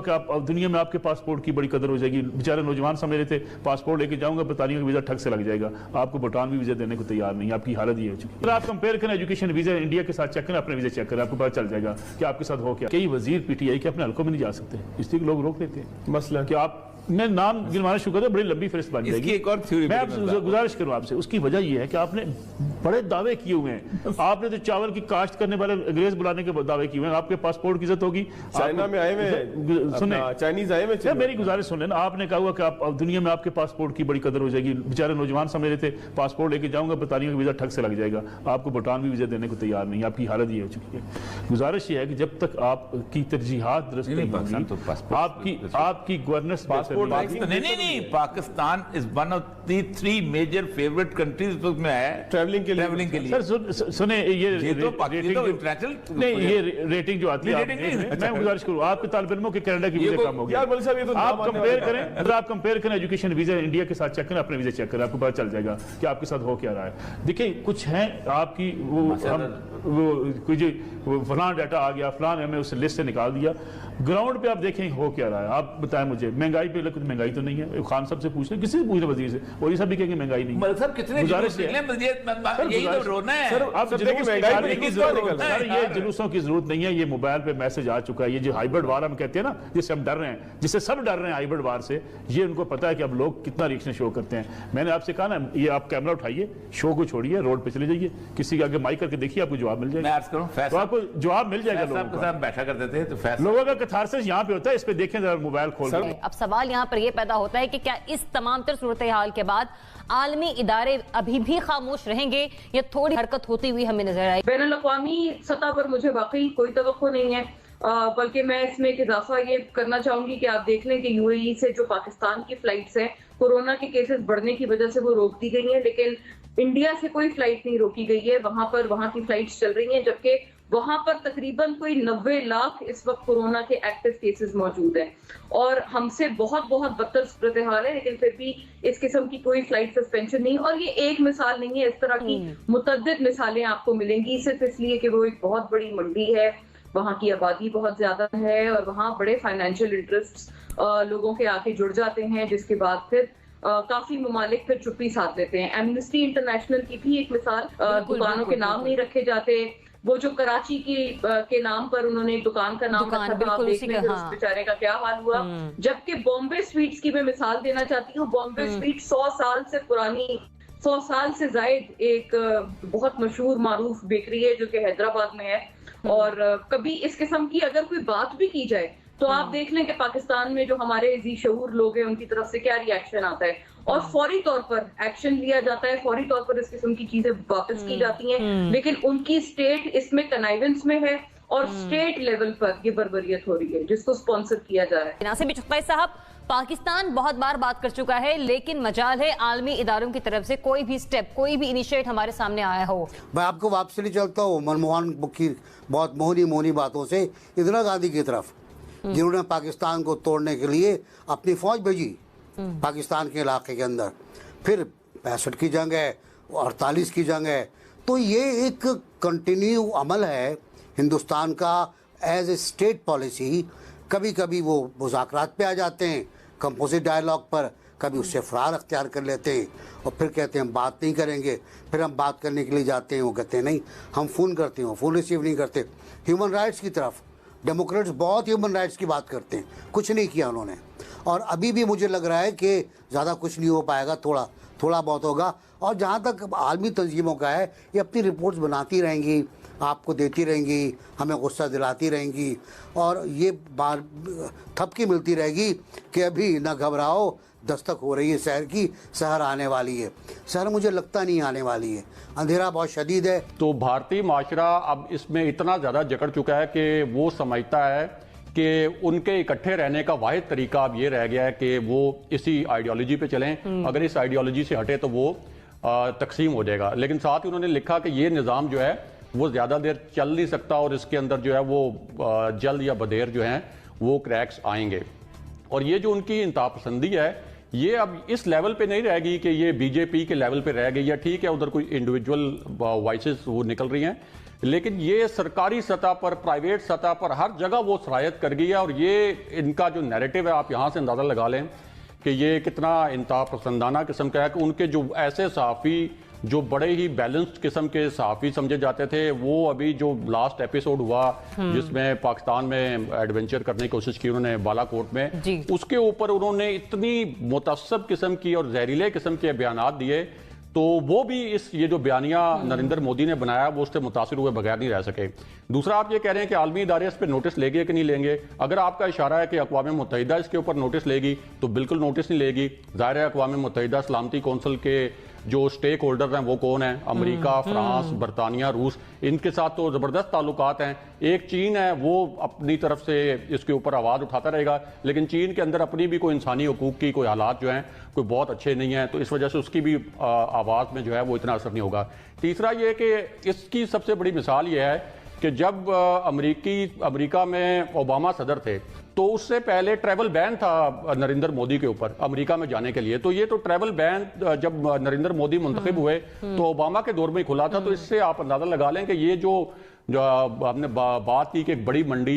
कि आप दुनिया में आपके पासपोर्ट की बड़ी कदर हो जाएगी। बेचारे नौजवान समझ रहे थे पासपोर्ट लेके जाऊंगा बतानियों का वीजा ठग से लग जाएगा, आपको भूटान भी वीजा देने को तैयार नहीं, आपकी हालत ये हो चुकी है। अगर आप कंपेयर करें एजुकेशन वीजा इंडिया के साथ चेक करें, अपने वीजा चेक करें, आपको पता चल जाएगा कि आपके साथ हो क्या। कई वजीर पीटीआई के अपने हल्कों में नहीं जा सकते, इसलिए लोग रोक लेते हैं। मसला कि आप मैं नाम गिनवाना शुरू कर, बड़ी लंबी फहरिस्त बन जाएगी। एक और थ्योरी मैं आपसे गुजारिश करूं आपसे, उसकी वजह यह है कि आपने बड़े दावे किए हुए हैं। आपने तो चावल की काश्त करने वाले अंग्रेज बुलाने के दावे किए हुए हैं। आपके पासपोर्ट की इज्जत होगी, चाइना में आए हुए, सुने चाइनीज आए हुए, मेरी गुजारिश सुन लेना। आपने कहा हुआ कि आप दुनिया में आपके पासपोर्ट की बड़ी कदर हो जाएगी। बेचारे नौजवान समझ रहे थे पासपोर्ट लेके जाऊंगा बतानियों का वीजा ठग से लग जाएगा, आपको भूटान भी वीजा देने को तैयार नहीं, आपकी हालत ये हो चुकी है। गुजारिश ये है कि जब तक आपकी तरजीहात दुरुस्त नहीं होंगी, आपकी गवर्नेंस नहीं, Pakistan is one of the 3 major favourite countries में है ट्रैवलिंग के लिए। सर सुने, ये तो इंटरनेशनल नहीं, ये रेटिंग जो आती है, मैं गुजारिश करूं आपके तालिब इल्मों के कनाडा की वीजा कम हो गया। आप कंपेयर करें, अगर आप कंपेयर करें एजुकेशन वीजा इंडिया के साथ चेक करें, अपने वीजा चेक करें, आपको पता चल जाएगा कि आपके साथ हो क्या रहा है। देखिए कुछ हैं आपकी वो कोई जो फलां डाटा आ गया, फलां हमें उस लिस्ट से निकाल दिया, ग्राउंड पे आप देखें हो क्या रहा है। आप बताएं मुझे, महंगाई पे कुछ महंगाई तो नहीं है, खान साहब से पूछ लें, किसी से पूछ लें, वजीर से, और ये सब भी कहेंगे महंगाई नहीं है। सब कितने गुजारिश यही तो रोना है सर, आप ये जुलूसों की जरूरत नहीं है। ये मोबाइल पे मैसेज आ चुका है। ये जो हाइब्रिड वार हम कहते हैं ना, जिससे हम डर रहे हैं, जिससे सब डर रहे हैं हाइब्रिड वार से, ये उनको पता है कि अब लोग कितना रिएक्शन शो करते हैं। मैंने आपसे कहा ना, ये आप कैमरा उठाइए, शो को छोड़िए, रोड पे चले जाइए, किसी के आगे माइक करके देखिए, आपको जवाब मिल जाएगा। तो आपको जवाब मिल जाएगा। बैठा करते थे तो लोगों का कथारसिस यहाँ पे होता है, इस पे देखें जरा मोबाइल खोल। अब सवाल यहाँ पर यह पैदा होता है कि क्या इस तमाम तर सूरत हाल के बाद आलमी इदारे अभी भी खामोश रहेंगे या थोड़ी हरकत होती हुई हमें नजर आई? बैनुल अक़वामी सतह पर मुझे वाकई कोई तवक्को नहीं है, बल्कि मैं इसमें एक इजाफा ये करना चाहूंगी कि आप देख लें कि यूएई से जो पाकिस्तान की फ्लाइट्स हैं, कोरोना के केसेस बढ़ने की वजह से वो रोक दी गई हैं, लेकिन इंडिया से कोई फ्लाइट नहीं रोकी गई है। वहां की फ्लाइट्स चल रही हैं, जबकि वहां पर तकरीबन कोई 90 लाख इस वक्त कोरोना के एक्टिव केसेस मौजूद हैं और हमसे बहुत बदतर सूरत हाल है, लेकिन फिर भी इस किस्म की कोई फ्लाइट सस्पेंशन नहीं। और ये एक मिसाल नहीं है, इस तरह की मुतअद्दिद मिसालें आपको मिलेंगी, सिर्फ इसलिए कि वो एक बहुत बड़ी मंडी है, वहां की आबादी बहुत ज्यादा है और वहां बड़े फाइनेंशियल इंटरेस्ट लोगों के आके जुड़ जाते हैं, जिसके बाद फिर काफी ममालिक फिर चुप्पी साध लेते हैं। एमनेस्टी इंटरनेशनल की भी एक मिसाल, दुकानों के नाम नहीं रखे जाते। वो जो कराची की के नाम पर उन्होंने एक दुकान का नाम रखा था, आप देख लेंगे उस बेचारे का क्या हाल हुआ। जबकि बॉम्बे स्वीट्स की मैं मिसाल देना चाहती हूँ। बॉम्बे स्वीट 100 साल से पुरानी, 100 साल से जायद एक बहुत मशहूर मारूफ बेकरी है जो कि हैदराबाद में है, और कभी इस किस्म की अगर कोई बात भी की जाए तो आप देख लें कि पाकिस्तान में जो हमारे जी शऊर लोग हैं उनकी तरफ से क्या रिएक्शन आता है, और फौरी तौर पर एक्शन लिया जाता है, फौरी तौर पर इस किस्म की चीजें वापस की जाती हैं, लेकिन उनकी स्टेट इसमें कनाइवेंस में है और स्टेट लेवल पर ये बर्बरियत हो रही है जिसको स्पॉन्सर किया जा रहा है। नासिर चुगताई साहब, पाकिस्तान बहुत बार बात कर चुका है, लेकिन मजाल है आलमी इदारों की तरफ से कोई भी स्टेप, कोई भी इनिशिएट हमारे सामने आया हो। मैं आपको वापस नहीं चलता हूँ मनमोहन की बहुत मोहनी बातों से इंदिरा गांधी की तरफ, जिन्होंने पाकिस्तान को तोड़ने के लिए अपनी फौज भेजी पाकिस्तान के इलाके के अंदर, फिर 65 की जंग है, 48 की जंग है। तो ये एक कंटिन्यू अमल है हिंदुस्तान का एज ए स्टेट पॉलिसी। कभी कभी वो मुज़ाकरात पे आ जाते हैं, कंपोजिट डायलॉग पर, कभी उससे फरार अख्तियार कर लेते हैं और फिर कहते हैं हम बात नहीं करेंगे। फिर हम बात करने के लिए जाते हैं, वो कहते हैं नहीं हम फ़ोन करते हैं, वो फ़ोन रिसीव नहीं करते। ह्यूमन राइट्स की तरफ डेमोक्रेट्स बहुत ह्यूमन राइट्स की बात करते हैं, कुछ नहीं किया उन्होंने, और अभी भी मुझे लग रहा है कि ज़्यादा कुछ नहीं हो पाएगा, थोड़ा बहुत होगा। और जहाँ तक आलमी तंजीमों का है, ये अपनी रिपोर्ट्स बनाती रहेंगी, आपको देती रहेंगी, हमें गुस्सा दिलाती रहेंगी, और ये बार थपकी मिलती रहेगी कि अभी ना घबराओ, दस्तक हो रही है शहर की, शहर आने वाली है। शहर मुझे लगता नहीं आने वाली है, अंधेरा बहुत शदीद है। तो भारतीय माशरा अब इसमें इतना ज़्यादा जकड़ चुका है कि वो समझता है कि उनके इकट्ठे रहने का वाहिद तरीका अब ये रह गया है कि वो इसी आइडियोलॉजी पे चलें। अगर इस आइडियोलॉजी से हटे तो वो तकसीम हो जाएगा। लेकिन साथ ही उन्होंने लिखा कि ये निज़ाम जो है वो ज़्यादा देर चल नहीं सकता और इसके अंदर जो है वो जल्द या बदेर जो हैं वो क्रैक्स आएंगे। और ये जो उनकी इंतहापसंदी है ये अब इस लेवल पे नहीं रहेगी कि ये बीजेपी के लेवल पे रह गई, या ठीक है उधर कोई इंडिविजुअल वॉइसेस वो निकल रही हैं, लेकिन ये सरकारी सतह पर, प्राइवेट सतह पर, हर जगह वो सरायत कर गई है। और ये इनका जो नैरेटिव है, आप यहाँ से अंदाज़ा लगा लें कि ये कितना इंतहा पसंदाना किस्म का है कि उनके जो ऐसे सहाफ़ी जो बड़े ही बैलेंस्ड किस्म के सहाफ़ी समझे जाते थे, वो अभी जो लास्ट एपिसोड हुआ जिसमें पाकिस्तान में एडवेंचर करने की कोशिश की उन्होंने बालाकोट में, उसके ऊपर उन्होंने इतनी मुतअस्सब किस्म की और जहरीले किस्म के बयानात दिए, तो वो भी ये जो बयानिया नरेंद्र मोदी ने बनाया वो उससे मुतासिर हुए बगैर नहीं रह सके। दूसरा, आप ये कह रहे हैं कि आलमी इदारे इस पर नोटिस लेंगे कि नहीं लेंगे। अगर आपका इशारा है कि अक़वाम मुत्तहिदा इसके ऊपर नोटिस लेगी तो बिल्कुल नोटिस नहीं लेगी। ज़ाहिर है अक़वाम मुत्तहिदा सलामती कौंसिल के जो स्टेक होल्डर हैं वो कौन है? अमेरिका, फ्रांस, बरतानिया, रूस, इनके साथ तो ज़बरदस्त ताल्लुकात हैं। एक चीन है, वो अपनी तरफ से इसके ऊपर आवाज़ उठाता रहेगा, लेकिन चीन के अंदर अपनी भी कोई इंसानी हुकूक की कोई हालात जो हैं कोई बहुत अच्छे नहीं हैं, तो इस वजह से उसकी भी आवाज़ में जो है वो इतना असर नहीं होगा। तीसरा ये कि इसकी सबसे बड़ी मिसाल ये है कि जब अमेरिका में ओबामा सदर थे तो उससे पहले ट्रैवल बैन था नरेंद्र मोदी के ऊपर अमेरिका में जाने के लिए। तो ये तो ट्रैवल बैन जब नरेंद्र मोदी मुंतखब हुए तो ओबामा के दौर में ही खुला था। तो इससे आप अंदाजा लगा लें कि ये जो हमने बात की कि एक बड़ी मंडी